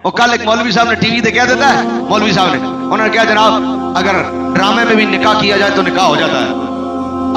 وہ کل ایک مولوی صاحب نے ٹی وی کہہ دیتا ہے، مولوی صاحب نے انہوں نے کہا جناب اگر ڈرامے میں بھی نکاح کیا جائے تو نکاح ہو جاتا ہے۔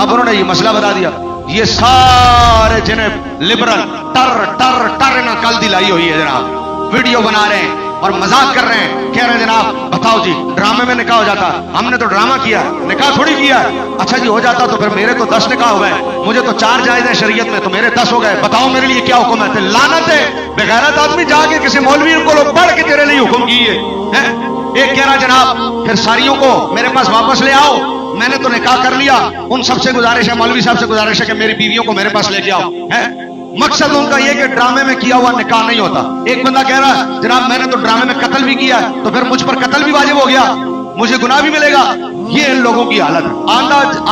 اب انہوں نے یہ مسئلہ بتا دیا، یہ سارے جنہیں لبرل ٹر ٹر ٹر نہ کل دلائی ہوئی ہے جناب، ویڈیو بنا رہے ہیں اور مذاق کر رہے ہیں، کہہ رہے ہیں جناب بتاؤ جی ڈرامے میں نکاح ہو جاتا، ہم نے تو ڈرامہ کیا، نکاح تھوڑی کیا۔ اچھا جی ہو جاتا تو پھر میرے تو 10 نکاح ہو گئے، مجھے تو 4 جائز ہیں شریعت میں، تو میرے 10 ہو گئے، بتاؤ میرے لیے کیا حکم ہے؟ لعنت ہے بغیرت آدمی، جا کے کسی مولوی کو لوگ پڑھ کے تیرے لیے حکم کیے ہیں۔ ایک کہہ رہا جناب پھر ساریوں کو میرے پاس واپس لے آؤ، میں نے تو نکاح کر لیا، ان سب سے گزارش ہے، مولوی صاحب سے گزارش ہے کہ میری بیویوں کو میرے پاس لے کے آؤ۔ مقصد ان کا یہ کہ ڈرامے میں کیا ہوا نکاح نہیں ہوتا۔ ایک بندہ کہہ رہا ہے جناب میں نے تو ڈرامے میں قتل بھی کیا ہے، تو پھر مجھ پر قتل بھی واجب ہو گیا، مجھے گناہ بھی ملے گا۔ یہ ان لوگوں کی حالت ہے،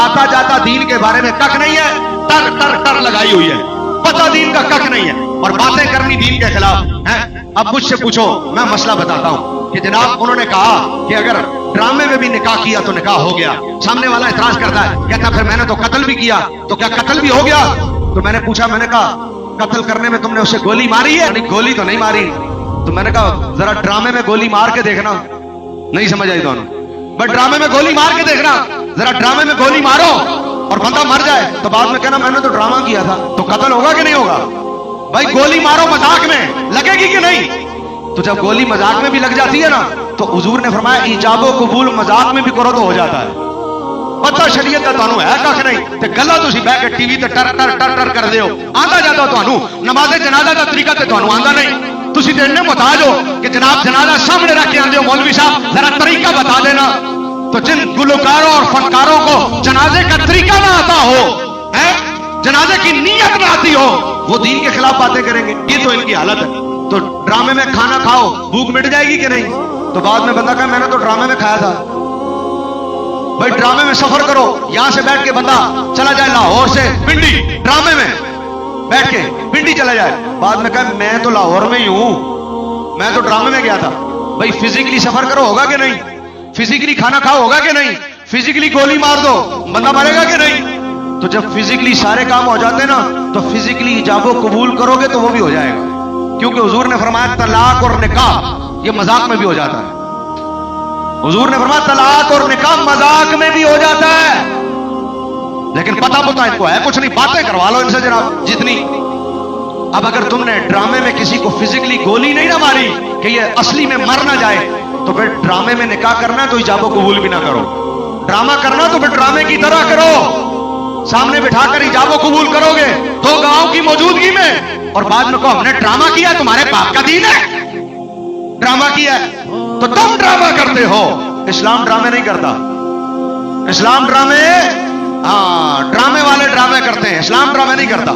آتا جاتا دین کے بارے میں کک نہیں ہے، ٹر ٹر ٹر لگائی ہوئی ہے، پتہ دین کا کک نہیں ہے، اور باتیں کرنی دین کے خلاف ہیں۔ اب مجھ سے پوچھو، میں مسئلہ بتاتا ہوں کہ جناب انہوں نے کہا کہ اگر ڈرامے میں بھی نکاح کیا تو نکاح ہو گیا۔ سامنے والا اعتراض کرتا ہے، کہتا پھر میں نے تو قتل بھی کیا، تو کیا قتل بھی ہو گیا؟ تو میں نے پوچھا، میں نے کہا قتل کرنے میں تم نے اسے گولی ماری ہے؟ گولی تو نہیں ماری۔ تو میں نے کہا ذرا ڈرامے میں گولی مار کے دیکھنا، نہیں سمجھ آئی دونوں، بس ڈرامے میں گولی مار کے دیکھنا، ذرا ڈرامے میں گولی مارو اور بندہ مر جائے تو بعد میں کہنا میں نے تو ڈرامہ کیا تھا، تو قتل ہوگا کہ نہیں ہوگا؟ بھائی گولی مارو مذاق میں، لگے گی کہ نہیں؟ تو جب گولی مذاق میں بھی لگ جاتی ہے نا تو حضور نے فرمایا ایجاب و قبول مذاق میں بھی کرو تو ہو جاتا ہے۔ پتہ شریعت کا تانوں ہے کھ نہیں تے گلا تسی بیٹھ کے ٹی وی تے ٹر ٹر ٹر ٹر کر دیو، آندا جاتا تانوں نماز جنازہ دا طریقہ تے تانوں آندا نہیں، تسی تے اتنے محتاج ہو کہ جناب جنازہ سامنے رکھ کے آندے ہو، مولوی صاحب ذرا طریقہ بتا دینا۔ تو جن گلوکاروں اور فنکاروں کو جنازے کا طریقہ نہ آتا ہو، جنازے کی نیت نہ آتی ہو، وہ دین کے خلاف باتیں کریں گے، یہ تو ان کی حالت ہے۔ تو ڈرامے میں کھانا کھاؤ بھوک مٹ جائے گی کہ نہیں؟ تو بعد میں بندہ کہا میں نے تو ڈرامے میں کھایا تھا۔ بھائی ڈرامے میں سفر کرو، یہاں سے بیٹھ کے بندہ چلا جائے لاہور سے پنڈی، ڈرامے میں بیٹھ کے پنڈی چلا جائے، بعد میں کہا میں تو لاہور میں ہی ہوں، میں تو ڈرامے میں گیا تھا۔ بھائی فزیکلی سفر کرو ہوگا کہ نہیں؟ فزیکلی کھانا کھاؤ ہوگا کہ نہیں؟ فزیکلی گولی مار دو بندہ مرے گا کہ نہیں؟ تو جب فزیکلی سارے کام ہو جاتے ہیں نا تو فزیکلی ایجاب و قبول کرو گے تو وہ بھی ہو جائے گا، کیونکہ حضور نے فرمایا طلاق اور نکاح یہ مذاق میں بھی ہو جاتا ہے۔ حضور نے فرمایا طلاق اور نکاح مذاق میں بھی ہو جاتا ہے، لیکن پتہ ان کو ہے کچھ نہیں، باتیں کروا لو ان سے جناب جتنی۔ اب اگر تم نے ڈرامے میں کسی کو فزیکلی گولی نہیں نہ ماری کہ یہ اصلی میں مر نہ جائے، تو پھر ڈرامے میں نکاح کرنا تو ایجاب و قبول بھی نہ کرو، ڈرامہ کرنا تو پھر ڈرامے کی طرح کرو، سامنے بٹھا کر ایجاب و قبول کرو گے 2 گاؤں کی موجودگی میں، اور بعد میں کہو ہم نے ڈرامہ کیا، تمہارے باپ کا دین ہے ڈرامہ کیا ہے تو تم ڈرامہ کرتے ہو۔ اسلام ڈرامے نہیں کرتا، اسلام ڈرامے والے ڈرامے کرتے ہیں، اسلام ڈرامے نہیں کرتا۔